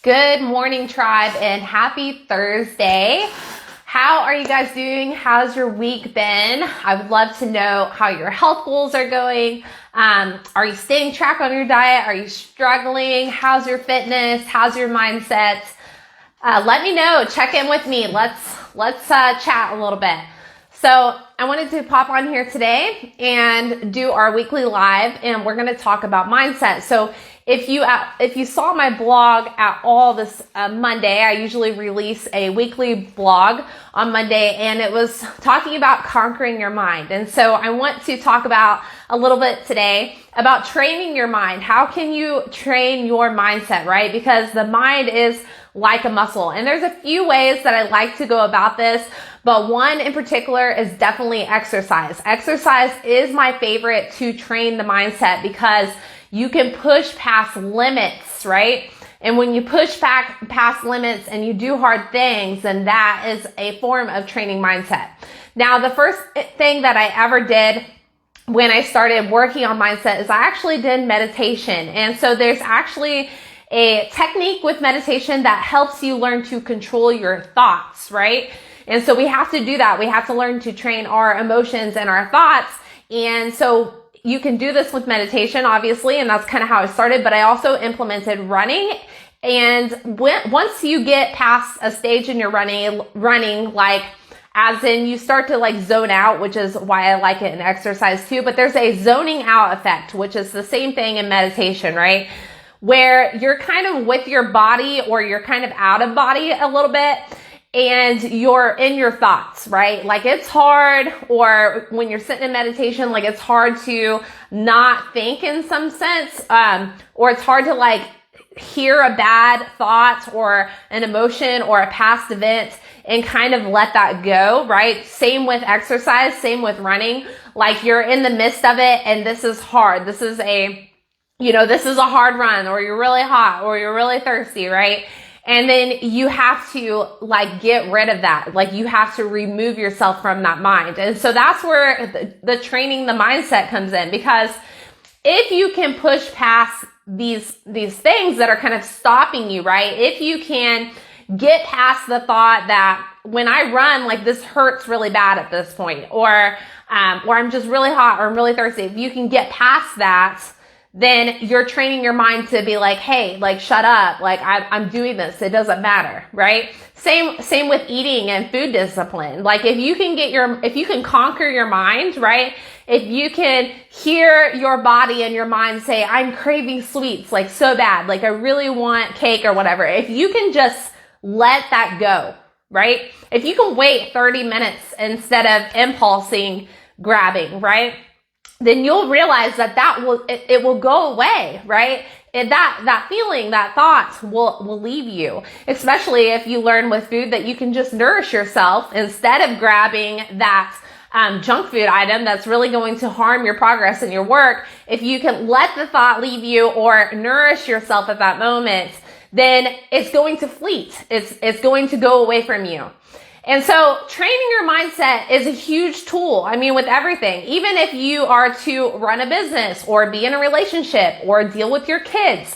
Good morning, tribe, and happy Thursday. How are you guys doing? How's your week been? I would love to know how your health goals are going. Are you staying track on your diet? Are you struggling? How's your fitness? How's your mindset? Let me know. Check in with me. Let's chat a little bit. So I wanted to pop on here today and do our weekly live, and we're going to talk about mindset. So if you saw my blog at all this Monday, I usually release a weekly blog on Monday, and it was talking about conquering your mind. And so I want to talk about a little bit today about training your mind. How can you train your mindset, right? Because the mind is like a muscle. And there's a few ways that I like to go about this, but one in particular is definitely exercise. Exercise is my favorite to train the mindset because you can push past limits, right? And when you push back past limits and you do hard things, then that is a form of training mindset. Now, the first thing that I ever did when I started working on mindset is I actually did meditation. And so there's actually a technique with meditation that helps you learn to control your thoughts, right? And so we have to do that. We have to learn to train our emotions and our thoughts. And so you can do this with meditation, obviously, and that's kind of how I started, but I also implemented running. And once you get past a stage in your running, like as in you start to like zone out, which is why I like it in exercise too, but there's a zoning out effect, which is the same thing in meditation, right? Where you're kind of with your body or you're kind of out of body a little bit and you're in your thoughts, right? Like it's hard, or when you're sitting in meditation, like it's hard to not think in some sense, or it's hard to like hear a bad thought or an emotion or a past event and kind of let that go, right? Same with exercise, same with running. Like you're in the midst of it and this is hard. This is a hard run, or you're really hot, or you're really thirsty, right? And then you have to like get rid of that. Like you have to remove yourself from that mind. And so that's where the training the mindset comes in, because if you can push past these things that are kind of stopping you, right? If you can get past the thought that when I run, like this hurts really bad at this point, or I'm just really hot, or I'm really thirsty. If you can get past that, then you're training your mind to be like, hey, like shut up, like I'm doing this, it doesn't matter, right? Same with eating and food discipline. Like if you can conquer your mind, right? If you can hear your body and your mind say, I'm craving sweets, like so bad, like I really want cake or whatever. If you can just let that go, right? If you can wait 30 minutes instead of impulsing grabbing, right? Then you'll realize that it will go away, right? And that feeling, that thought will leave you, especially if you learn with food that you can just nourish yourself instead of grabbing that junk food item that's really going to harm your progress in your work. If you can let the thought leave you or nourish yourself at that moment, then it's going to fleet. It's going to go away from you. And so training your mindset is a huge tool. I mean, with everything, even if you are to run a business or be in a relationship or deal with your kids,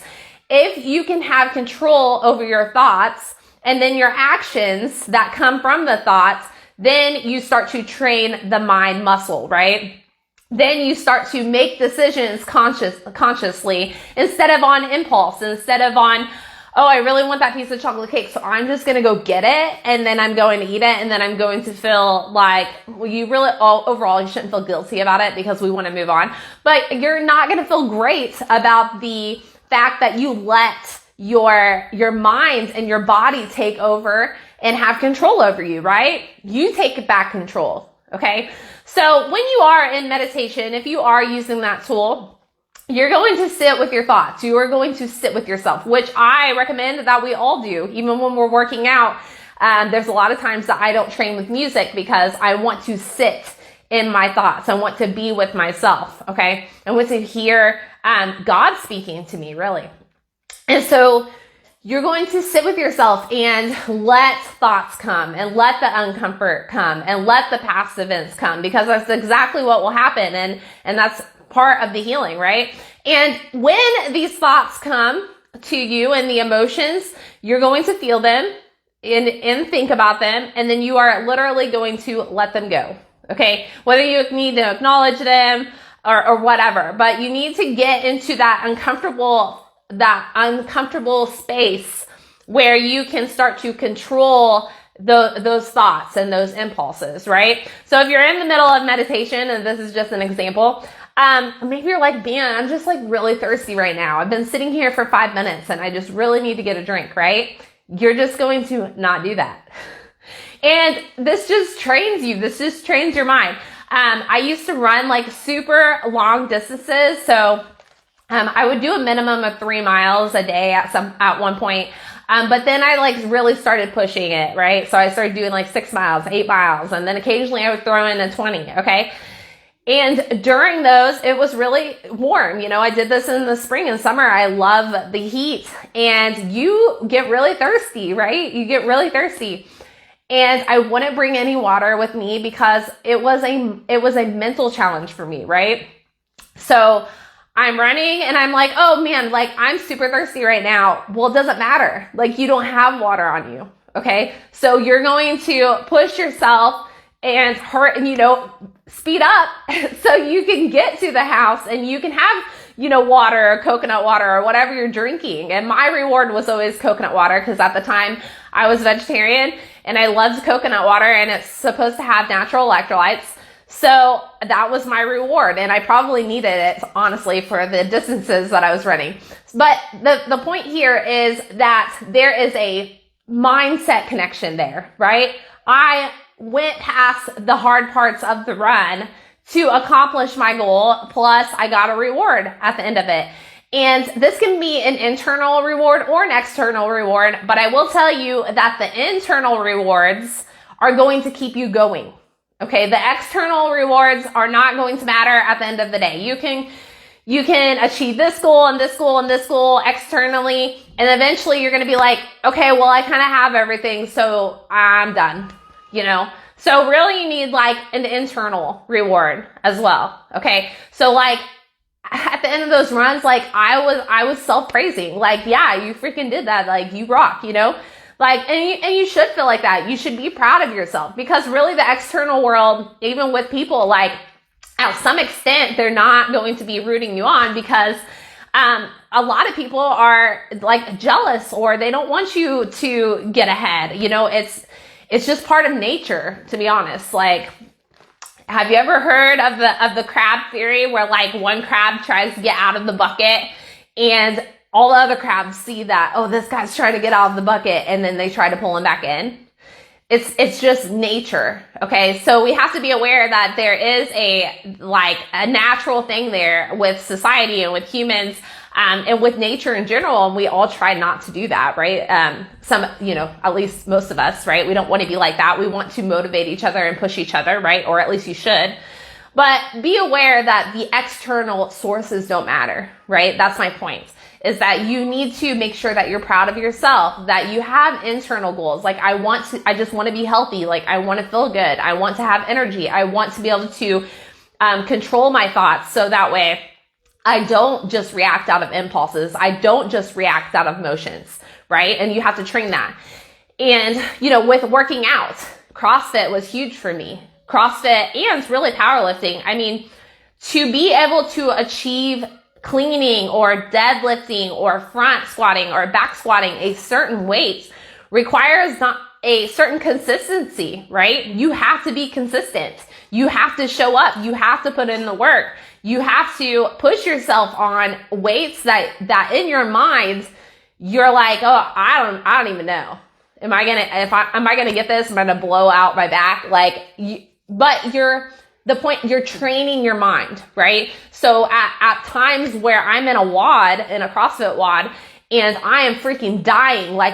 if you can have control over your thoughts and then your actions that come from the thoughts, then you start to train the mind muscle, right? Then you start to make decisions consciously instead of on impulse, instead of on, oh, I really want that piece of chocolate cake, so I'm just going to go get it, and then I'm going to eat it, and then I'm going to feel like, well, overall, you shouldn't feel guilty about it because we want to move on. But you're not going to feel great about the fact that you let your mind and your body take over and have control over you, right? You take back control, okay? So when you are in meditation, if you are using that tool, you're going to sit with your thoughts. You are going to sit with yourself, which I recommend that we all do. Even when we're working out, there's a lot of times that I don't train with music because I want to sit in my thoughts. I want to be with myself, okay? I want to hear God speaking to me, really. And so you're going to sit with yourself and let thoughts come and let the uncomfort come and let the past events come, because that's exactly what will happen. And that's part of the healing, right? And when these thoughts come to you and the emotions, you're going to feel them and think about them, and then you are literally going to let them go. Okay? Whether you need to acknowledge them or whatever, but you need to get into that uncomfortable space where you can start to control those thoughts and those impulses, right? So if you're in the middle of meditation, and this is just an example, maybe you're like, man, I'm just like really thirsty right now. I've been sitting here for 5 minutes and I just really need to get a drink, right? You're just going to not do that. And this just trains you. This just trains your mind. I used to run like super long distances. So, I would do a minimum of 3 miles a day at one point. But then I like really started pushing it, right? So I started doing like 6 miles, 8 miles, and then occasionally I would throw in a 20, okay? And during those, it was really warm. You know, I did this in the spring and summer. I love the heat, and you get really thirsty, right? You get really thirsty. And I wouldn't bring any water with me because it was a mental challenge for me, right? So I'm running and I'm like, oh man, like I'm super thirsty right now. Well, it doesn't matter. Like you don't have water on you. Okay. So you're going to push yourself and hurt and, speed up so you can get to the house and you can have, water or coconut water or whatever you're drinking. And my reward was always coconut water because at the time I was vegetarian and I loved coconut water, and it's supposed to have natural electrolytes. So that was my reward, and I probably needed it, honestly, for the distances that I was running. But the point here is that there is a mindset connection there, right? I went past the hard parts of the run to accomplish my goal, plus I got a reward at the end of it. And this can be an internal reward or an external reward, but I will tell you that the internal rewards are going to keep you going. Okay, the external rewards are not going to matter at the end of the day. You can achieve this goal and this goal and this goal externally, and eventually you're going to be like, okay, well, I kind of have everything, so I'm done, So really you need like an internal reward as well. Okay, so like at the end of those runs, like I was self-praising, like, yeah, you freaking did that, like you rock, Like, and you should feel like that. You should be proud of yourself, because really the external world, even with people, like at some extent, they're not going to be rooting you on because, a lot of people are like jealous or they don't want you to get ahead. It's just part of nature, to be honest. Like, have you ever heard of the crab theory where like one crab tries to get out of the bucket and all the other crabs see that, oh, this guy's trying to get out of the bucket, and then they try to pull him back in? It's just nature. Okay. So we have to be aware that there is a natural thing there with society and with humans, and with nature in general. And we all try not to do that, right? At least most of us, right? We don't want to be like that. We want to motivate each other and push each other, right? Or at least you should. But be aware that the external sources don't matter, right? That's my point. Is that you need to make sure that you're proud of yourself, that you have internal goals. Like, I just want to be healthy. Like, I want to feel good. I want to have energy. I want to be able to control my thoughts, so that way I don't just react out of impulses. I don't just react out of emotions, right? And you have to train that. And, with working out, CrossFit was huge for me. CrossFit and really powerlifting. I mean, to be able to achieve cleaning or deadlifting or front squatting or back squatting a certain weight requires not a certain consistency, right? You have to be consistent. You have to show up. You have to put in the work. You have to push yourself on weights that in your mind, you're like, oh, I don't even know. Am I gonna get this? Am I gonna blow out my back? You're training your mind, right? So at times where I'm in a CrossFit WOD, and I am freaking dying, like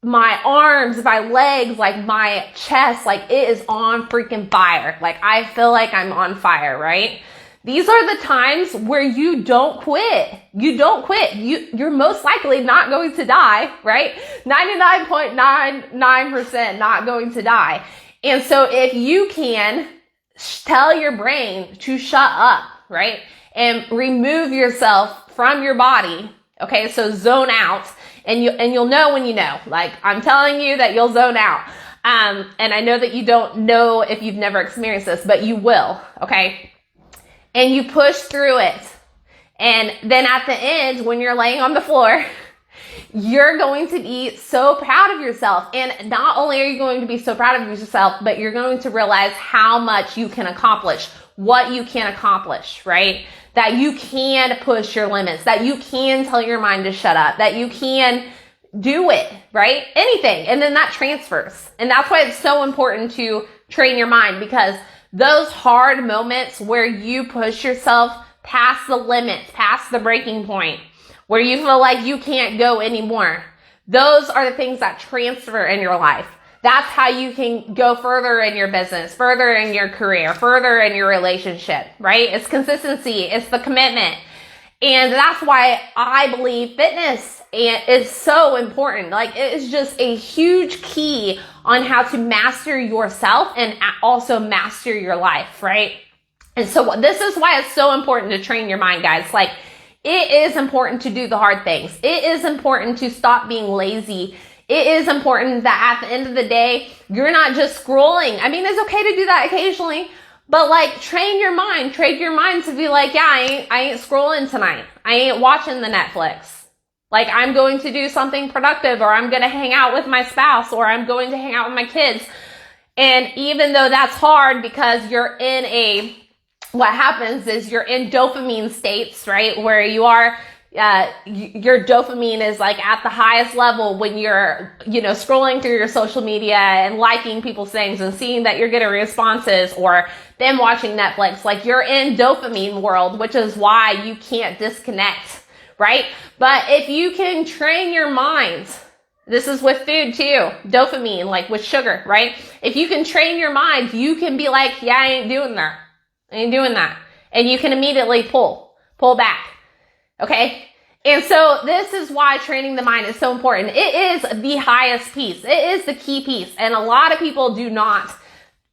my arms, my legs, like my chest, like it is on freaking fire. Like I feel like I'm on fire, right? These are the times where you don't quit. You don't quit. You're most likely not going to die, right? 99.99% not going to die. And so if you can tell your brain to shut up, right? And remove yourself from your body Okay, so zone out, and you'll know when you know. Like, I'm telling you that you'll zone out. And I know that you don't know if you've never experienced this, but you will, okay? And you push through it. And then at the end, when you're laying on the floor, you're going to be so proud of yourself. And not only are you going to be so proud of yourself, but you're going to realize how much you can accomplish, what you can accomplish, right? That you can push your limits, that you can tell your mind to shut up, that you can do it, right? Anything. And then that transfers. And that's why it's so important to train your mind, because those hard moments where you push yourself past the limits, past the breaking point, where you feel like you can't go anymore, those are the things that transfer in your life. That's how you can go further in your business, further in your career, further in your relationship, right? It's consistency. It's the commitment. And that's why I believe fitness is so important. Like, it is just a huge key on how to master yourself and also master your life, right? And so this is why it's so important to train your mind, guys. Like, it is important to do the hard things. It is important to stop being lazy. It is important that at the end of the day, you're not just scrolling. I mean, it's okay to do that occasionally, but like, train your mind to be like, yeah, I ain't scrolling tonight. I ain't watching the Netflix. Like, I'm going to do something productive, or I'm going to hang out with my spouse, or I'm going to hang out with my kids. And even though that's hard, because what happens is you're in dopamine states, right? Where you are, your dopamine is like at the highest level when you're, scrolling through your social media and liking people's things and seeing that you're getting responses, or them watching Netflix. Like, you're in dopamine world, which is why you can't disconnect, right? But if you can train your mind, this is with food too, dopamine, like with sugar, right? If you can train your mind, you can be like, yeah, I ain't doing that. I ain't doing that. And you can immediately pull back. Okay. And so this is why training the mind is so important. It is the highest piece. It is the key piece. And a lot of people do not,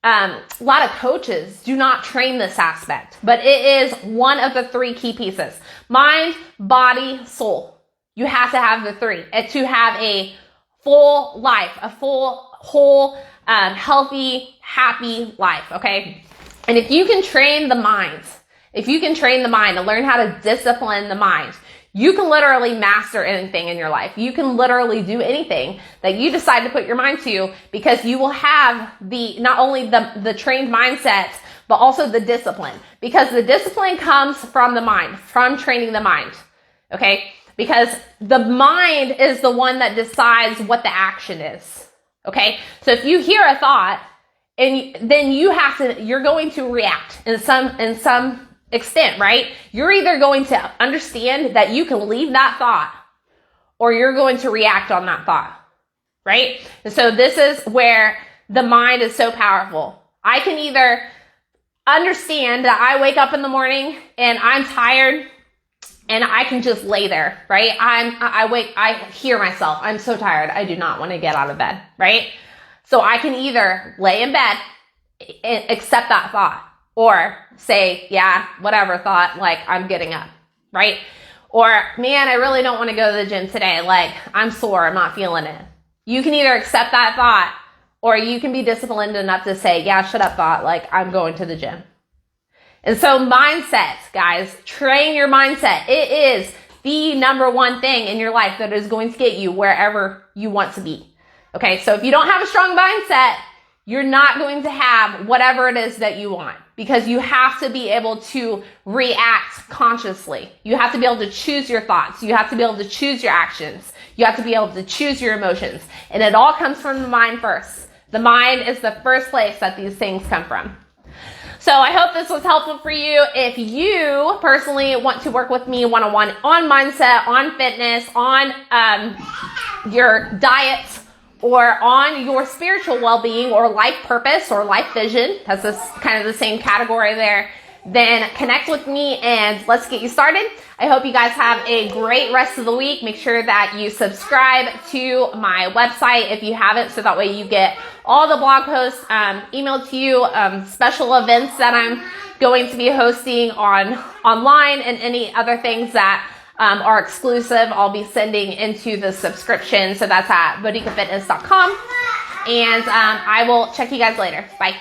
a lot of coaches do not train this aspect, but it is one of the three key pieces: mind, body, soul. You have to have the three to have a full life, a full, whole, healthy, happy life. Okay. And if you can train the mind, and learn how to discipline the mind, you can literally master anything in your life. You can literally do anything that you decide to put your mind to, because you will have not only the trained mindset, but also the discipline, because the discipline comes from the mind, from training the mind. Okay. Because the mind is the one that decides what the action is. Okay. So if you hear a thought, and then you're going to react in some extent, right? You're either going to understand that you can leave that thought, or you're going to react on that thought, right? And so this is where the mind is so powerful. I can either understand that I wake up in the morning and I'm tired, and I can just lay there, right? I hear myself, I'm so tired, I do not want to get out of bed, right? So I can either lay in bed and accept that thought, or say, yeah, whatever thought, like, I'm getting up, right? Or, man, I really don't want to go to the gym today. Like, I'm sore, I'm not feeling it. You can either accept that thought, or you can be disciplined enough to say, yeah, shut up thought, like, I'm going to the gym. And so mindset, guys, train your mindset. It is the number one thing in your life that is going to get you wherever you want to be. Okay, so if you don't have a strong mindset, you're not going to have whatever it is that you want, because you have to be able to react consciously. You have to be able to choose your thoughts. You have to be able to choose your actions. You have to be able to choose your emotions. And it all comes from the mind first. The mind is the first place that these things come from. So I hope this was helpful for you. If you personally want to work with me one-on-one on mindset, on fitness, on your diet, or on your spiritual well-being, or life purpose, or life vision, that's this kind of the same category there, then connect with me and let's get you started. I hope you guys have a great rest of the week. Make sure that you subscribe to my website if you haven't, so that way you get all the blog posts emailed to you, special events that I'm going to be hosting online, and any other things that are exclusive. I'll be sending into the subscription. So that's at bodicafitness.com. And I will check you guys later. Bye.